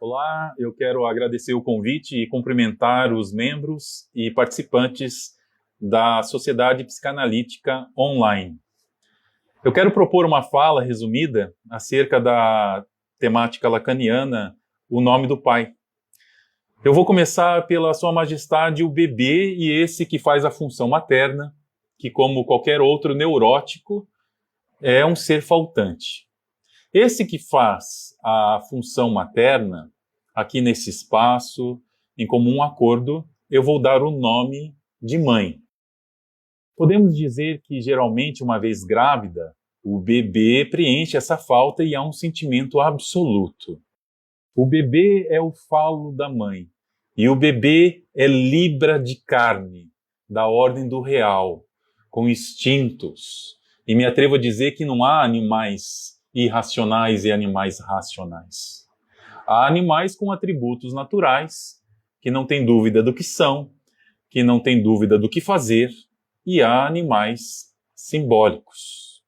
Olá, eu quero agradecer o convite e cumprimentar os membros e participantes da Sociedade Psicanalítica Online. Eu quero propor uma fala resumida acerca da temática lacaniana, o nome do pai. Eu vou começar pela Sua Majestade, o bebê e esse que faz a função materna, que, como qualquer outro neurótico, é um ser faltante. Esse que faz a função materna, aqui nesse espaço, em comum acordo, eu vou dar o nome de mãe. Podemos dizer que, geralmente, uma vez grávida, o bebê preenche essa falta e há um sentimento absoluto. O bebê é o falo da mãe, e o bebê é libra de carne, da ordem do real, com instintos. E me atrevo a dizer que não há animais irracionais e animais racionais. Há animais com atributos naturais, que não têm dúvida do que são, que não têm dúvida do que fazer, e há animais simbólicos.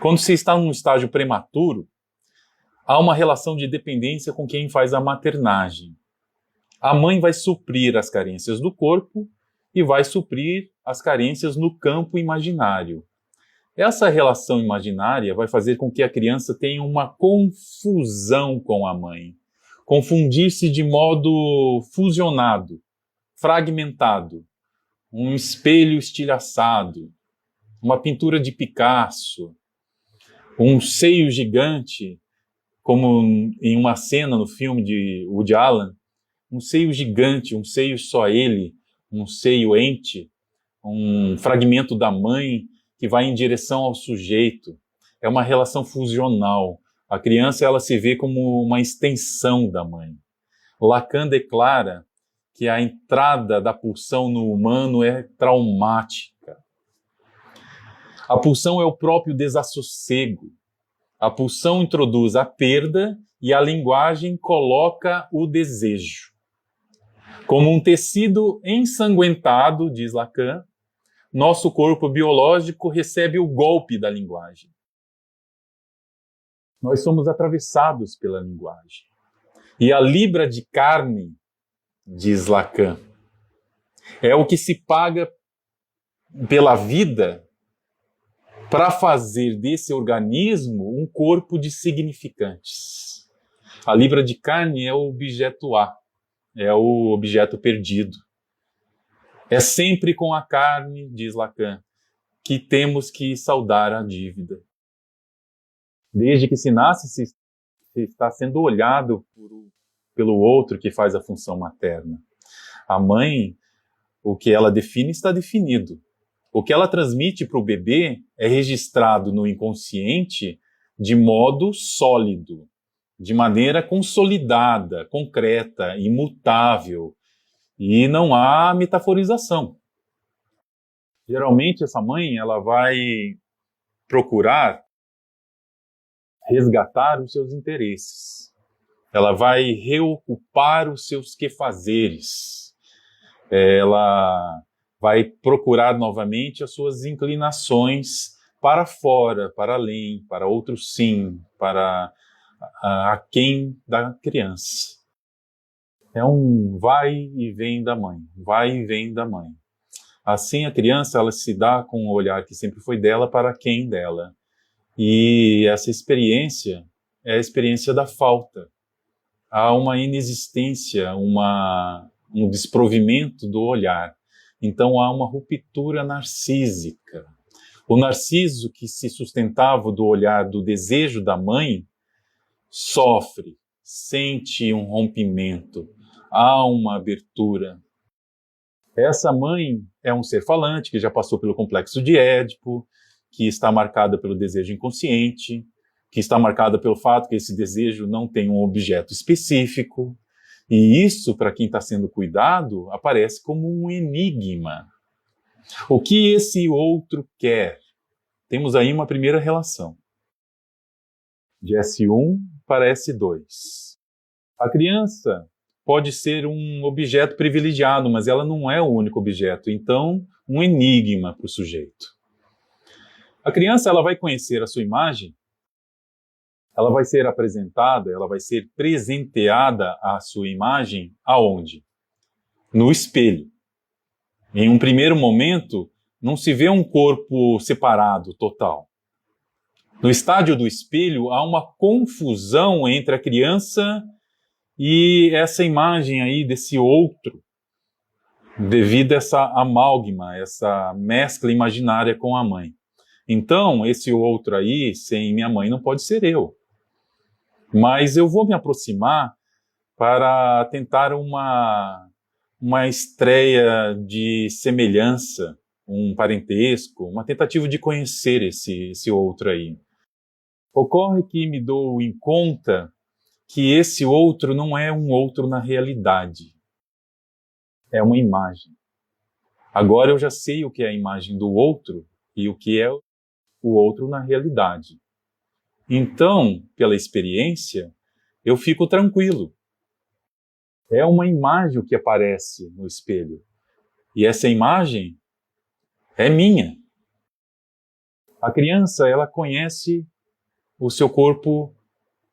Quando se está num estágio prematuro, há uma relação de dependência com quem faz a maternagem. A mãe vai suprir as carências do corpo e vai suprir as carências no campo imaginário. Essa relação imaginária vai fazer com que a criança tenha uma confusão com a mãe. Confundir-se de modo fusionado, fragmentado, um espelho estilhaçado, uma pintura de Picasso, um seio gigante, como em uma cena no filme de Woody Allen, um seio gigante, um seio só ele, um seio ente, um fragmento da mãe que vai em direção ao sujeito. É uma relação fusional. A criança ela se vê como uma extensão da mãe. Lacan declara que a entrada da pulsão no humano é traumática. A pulsão é o próprio desassossego. A pulsão introduz a perda e a linguagem coloca o desejo. Como um tecido ensanguentado, diz Lacan, nosso corpo biológico recebe o golpe da linguagem. Nós somos atravessados pela linguagem. E a libra de carne, diz Lacan, é o que se paga pela vida para fazer desse organismo um corpo de significantes. A libra de carne é o objeto A, é o objeto perdido. É sempre com a carne, diz Lacan, que temos que saldar a dívida. Desde que se nasce, se está sendo olhado pelo outro que faz a função materna. A mãe, o que ela define está definido. O que ela transmite para o bebê é registrado no inconsciente de modo sólido, de maneira consolidada, concreta, imutável. E não há metaforização. Geralmente essa mãe ela vai procurar resgatar os seus interesses. Ela vai reocupar os seus quefazeres. Ela vai procurar novamente as suas inclinações para fora, para além, para outro sim, para aquém da criança. É um vai e vem da mãe, vai e vem da mãe. Assim a criança ela se dá com o olhar que sempre foi dela para quem dela. E essa experiência é a experiência da falta. Há uma inexistência, um desprovimento do olhar. Então há uma ruptura narcísica. O narciso que se sustentava do olhar do desejo da mãe sofre, sente um rompimento. Há uma abertura. Essa mãe é um ser falante que já passou pelo complexo de Édipo, que está marcada pelo desejo inconsciente, que está marcada pelo fato que esse desejo não tem um objeto específico. E isso, para quem está sendo cuidado, aparece como um enigma. O que esse outro quer? Temos aí uma primeira relação. De S1 para S2. A criança pode ser um objeto privilegiado, mas ela não é o único objeto. Então, um enigma para o sujeito. A criança ela vai conhecer a sua imagem ela vai ser apresentada, ela vai ser presenteada à sua imagem aonde? No espelho. Em um primeiro momento, não se vê um corpo separado, total. No estádio do espelho, há uma confusão entre a criança e essa imagem aí desse outro, devido a essa amálgama, essa mescla imaginária com a mãe. Então, esse outro aí, sem minha mãe, não pode ser eu. Mas eu vou me aproximar para tentar uma estreia de semelhança, um parentesco, uma tentativa de conhecer esse outro aí. Ocorre que me dou em conta que esse outro não é um outro na realidade. É uma imagem. Agora eu já sei o que é a imagem do outro e o que é o outro na realidade. Então, pela experiência, eu fico tranquilo. É uma imagem que aparece no espelho. E essa imagem é minha. A criança, ela conhece o seu corpo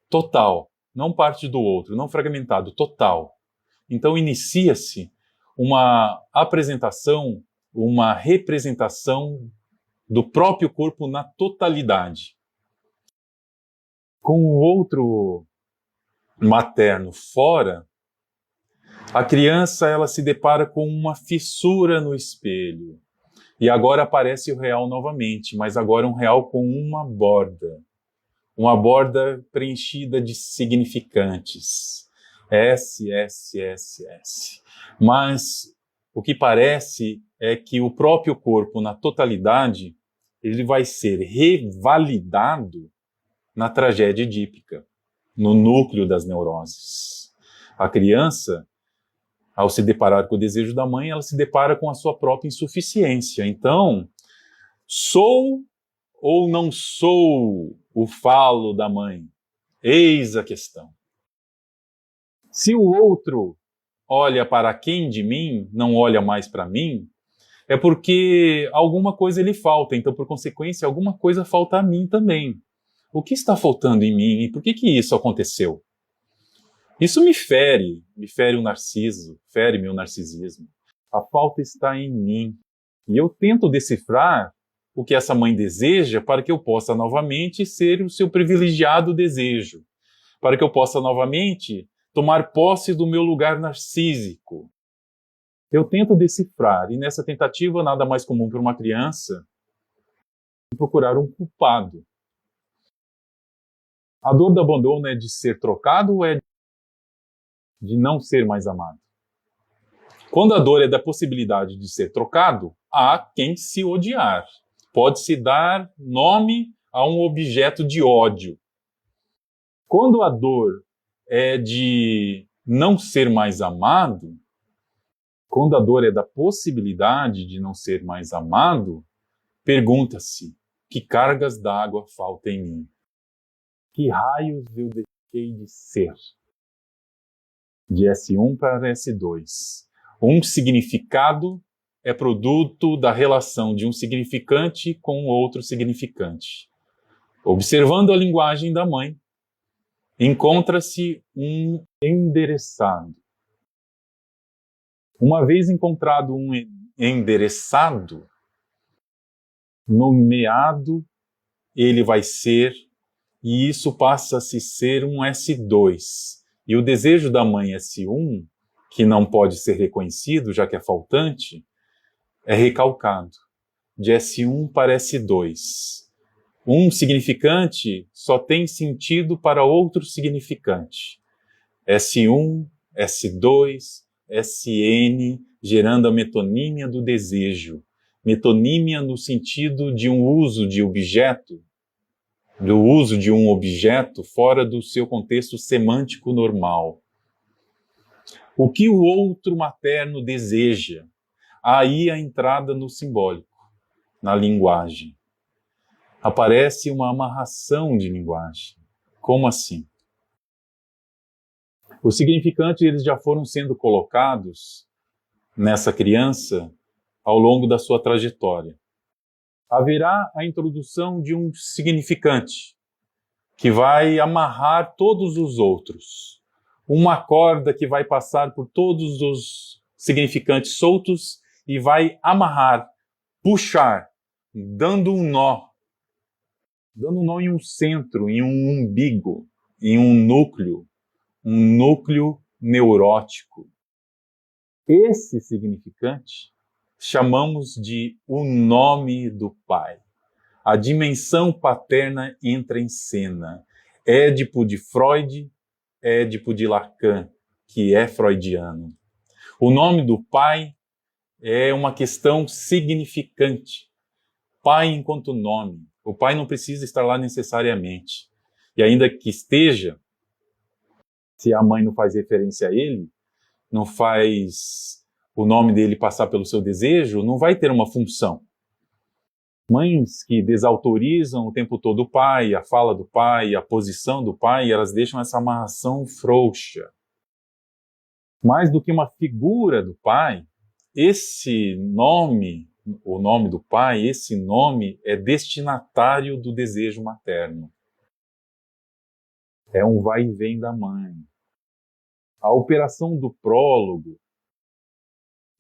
total, não parte do outro, não fragmentado, total. Então inicia-se uma apresentação, uma representação do próprio corpo na totalidade. Com o outro materno fora, a criança ela se depara com uma fissura no espelho. E agora aparece o real novamente, mas agora um real com uma borda. Uma borda preenchida de significantes. S, S, S, S. Mas o que parece é que o próprio corpo, na totalidade, ele vai ser revalidado na tragédia edípica, no núcleo das neuroses. A criança, ao se deparar com o desejo da mãe, ela se depara com a sua própria insuficiência. Então, sou ou não sou o falo da mãe? Eis a questão. Se o outro olha para quem de mim, não olha mais para mim, é porque alguma coisa lhe falta. Então, por consequência, alguma coisa falta a mim também. O que está faltando em mim e por que isso aconteceu? Isso me fere o narciso, fere meu narcisismo. A falta está em mim. E eu tento decifrar o que essa mãe deseja para que eu possa novamente ser o seu privilegiado desejo. Para que eu possa novamente tomar posse do meu lugar narcísico. Eu tento decifrar, e nessa tentativa nada mais comum para uma criança procurar um culpado. A dor do abandono é de ser trocado ou é de não ser mais amado? Quando a dor é da possibilidade de ser trocado, há quem se odiar. Pode-se dar nome a um objeto de ódio. Quando a dor é de não ser mais amado, quando a dor é da possibilidade de não ser mais amado, pergunta-se: que cargas d'água faltam em mim? Que raios eu deixei de ser? De S1 para S2. Um significado é produto da relação de um significante com outro significante. Observando a linguagem da mãe, encontra-se um endereçado. Uma vez encontrado um endereçado, nomeado, ele vai ser, e isso passa a se ser um S2. E o desejo da mãe S1, que não pode ser reconhecido, já que é faltante, é recalcado, de S1 para S2. Um significante só tem sentido para outro significante. S1, S2, SN, gerando a metonímia do desejo. Metonímia no sentido de um uso de objeto, do uso de um objeto fora do seu contexto semântico normal. O que o outro materno deseja? Aí a entrada no simbólico, na linguagem. Aparece uma amarração de linguagem. Como assim? Os significantes eles já foram sendo colocados nessa criança ao longo da sua trajetória. Haverá a introdução de um significante, que vai amarrar todos os outros. Uma corda que vai passar por todos os significantes soltos e vai amarrar, puxar, dando um nó em um centro, em um umbigo, em um núcleo neurótico. Esse significante chamamos de o nome do Pai. A dimensão paterna entra em cena. Édipo de Freud, Édipo de Lacan, que é freudiano. O nome do Pai é uma questão significante. Pai enquanto nome. O Pai não precisa estar lá necessariamente. E ainda que esteja, se a mãe não faz referência a ele, não faz o nome dele passar pelo seu desejo, não vai ter uma função. Mães que desautorizam o tempo todo o pai, a fala do pai, a posição do pai, elas deixam essa amarração frouxa. Mais do que uma figura do pai, esse nome, o nome do pai, esse nome é destinatário do desejo materno. É um vai e vem da mãe. A operação do prólogo,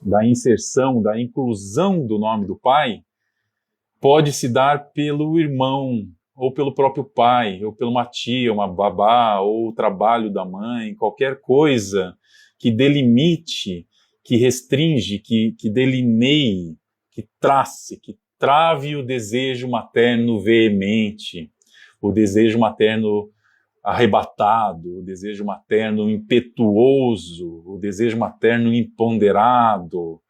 da inserção, da inclusão do nome do pai, pode se dar pelo irmão, ou pelo próprio pai, ou por uma tia, uma babá, ou o trabalho da mãe, qualquer coisa que delimite, que restringe, que delineie, que trace, que trave o desejo materno veemente, o desejo materno arrebatado, o desejo materno impetuoso, o desejo materno imponderado,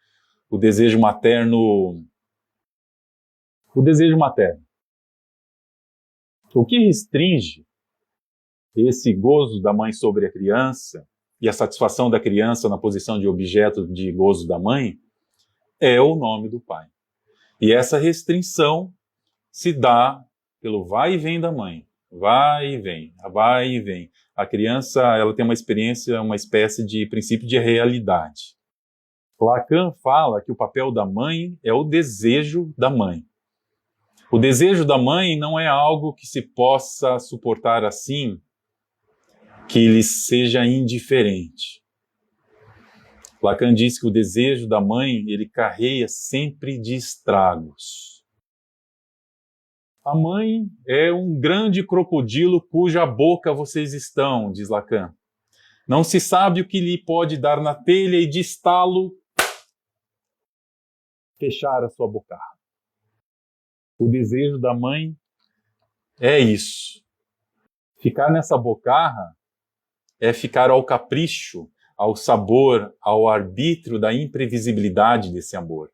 o desejo materno. O que restringe esse gozo da mãe sobre a criança e a satisfação da criança na posição de objeto de gozo da mãe é o nome do pai. E essa restrição se dá pelo vai e vem da mãe. Vai e vem, vai e vem. A criança, ela tem uma experiência, uma espécie de princípio de realidade. Lacan fala que o papel da mãe é o desejo da mãe. O desejo da mãe não é algo que se possa suportar assim, que lhe seja indiferente. Lacan diz que o desejo da mãe, ele carreia sempre de estragos. A mãe é um grande crocodilo cuja boca vocês estão, diz Lacan. Não se sabe o que lhe pode dar na telha e de estalo fechar a sua bocarra. O desejo da mãe é isso. Ficar nessa bocarra é ficar ao capricho, ao sabor, ao arbítrio da imprevisibilidade desse amor,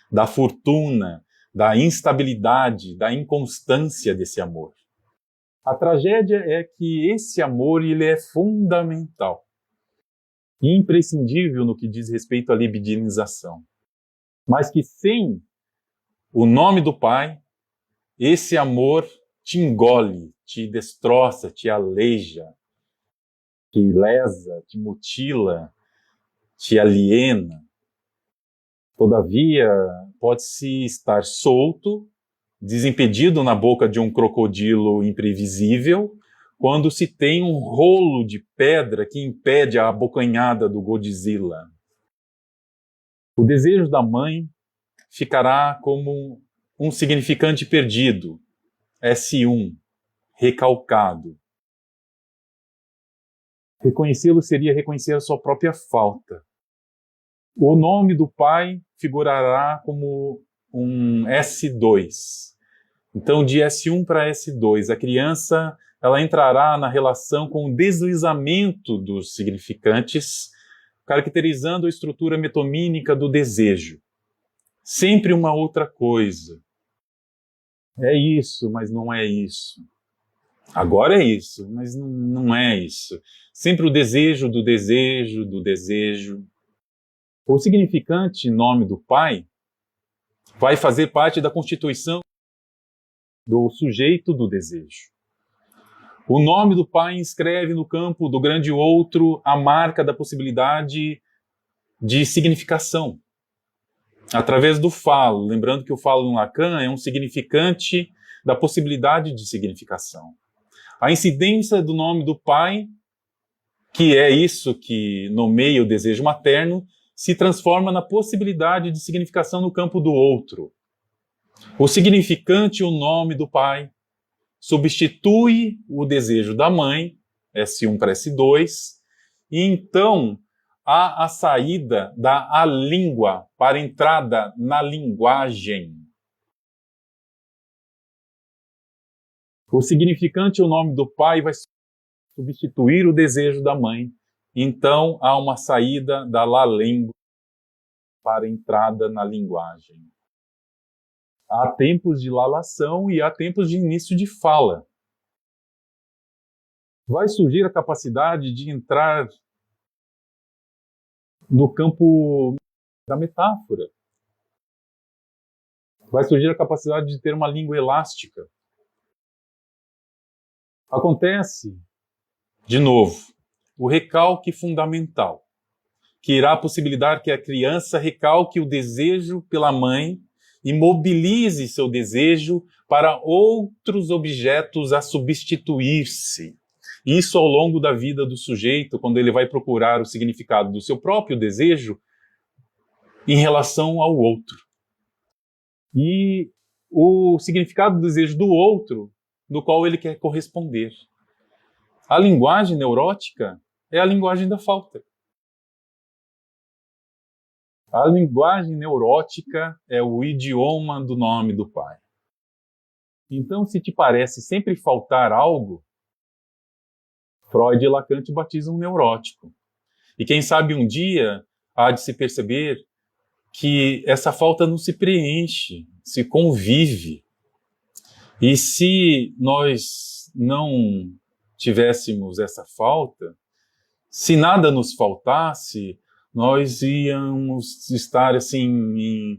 da fortuna, da instabilidade, da inconstância desse amor. A tragédia é que esse amor ele é fundamental e imprescindível no que diz respeito à libidinização, mas que sem o nome do Pai, esse amor te engole, te destroça, te aleija, te lesa, te mutila, te aliena. Todavia, pode-se estar solto, desimpedido na boca de um crocodilo imprevisível, quando se tem um rolo de pedra que impede a abocanhada do Godzilla. O desejo da mãe ficará como um significante perdido, S1, recalcado. Reconhecê-lo seria reconhecer a sua própria falta. O nome do pai figurará como um S2. Então, de S1 para S2, a criança ela entrará na relação com o deslizamento dos significantes, caracterizando a estrutura metomínica do desejo. Sempre uma outra coisa. É isso, mas não é isso. Agora é isso, mas não é isso. Sempre o desejo do desejo, do desejo. O significante nome do pai vai fazer parte da constituição do sujeito do desejo. O nome do pai inscreve no campo do grande outro a marca da possibilidade de significação. Através do falo, lembrando que o falo no Lacan é um significante da possibilidade de significação. A incidência do nome do pai, que é isso que nomeia o desejo materno, se transforma na possibilidade de significação no campo do outro. O significante, o nome do pai, substitui o desejo da mãe, S1 para S2, e então há a saída da língua para a entrada na linguagem. O significante, o nome do pai, vai substituir o desejo da mãe. Então há uma saída da língua para a entrada na linguagem. Há tempos de lalação e há tempos de início de fala. Vai surgir a capacidade de entrar no campo da metáfora. Vai surgir a capacidade de ter uma língua elástica. Acontece, de novo, o recalque fundamental, que irá possibilitar que a criança recalque o desejo pela mãe e mobilize seu desejo para outros objetos a substituir-se. Isso ao longo da vida do sujeito, quando ele vai procurar o significado do seu próprio desejo em relação ao outro. E o significado do desejo do outro, do qual ele quer corresponder. A linguagem neurótica é a linguagem da falta. A linguagem neurótica é o idioma do nome do pai. Então, se te parece sempre faltar algo, Freud e Lacan te batizam um neurótico. E quem sabe um dia há de se perceber que essa falta não se preenche, se convive. E se nós não tivéssemos essa falta, se nada nos faltasse, nós íamos estar assim em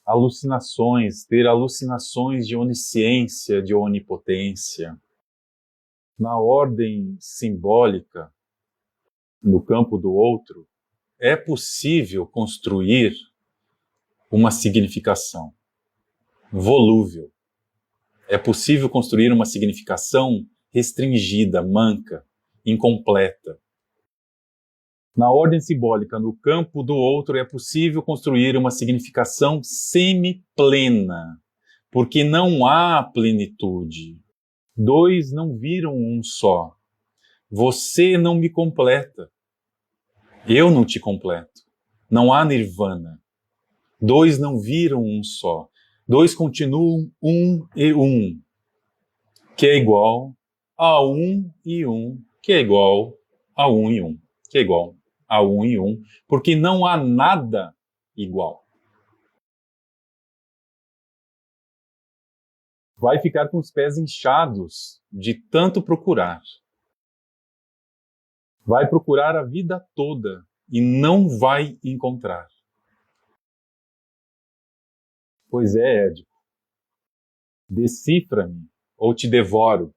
alucinações, ter alucinações de onisciência, de onipotência. Na ordem simbólica, no campo do outro, é possível construir uma significação volúvel. É possível construir uma significação restringida, manca, incompleta. Na ordem simbólica, no campo do outro, é possível construir uma significação semi-plena, porque não há plenitude. Dois não viram um só. Você não me completa. Eu não te completo. Não há nirvana. Dois não viram um só. Dois continuam um e um, que é igual a um e um, que é igual a um e um, que é igual a um e um, porque não há nada igual. Vai ficar com os pés inchados de tanto procurar. Vai procurar a vida toda e não vai encontrar. Pois é, Édipo. Decifra-me ou te devoro.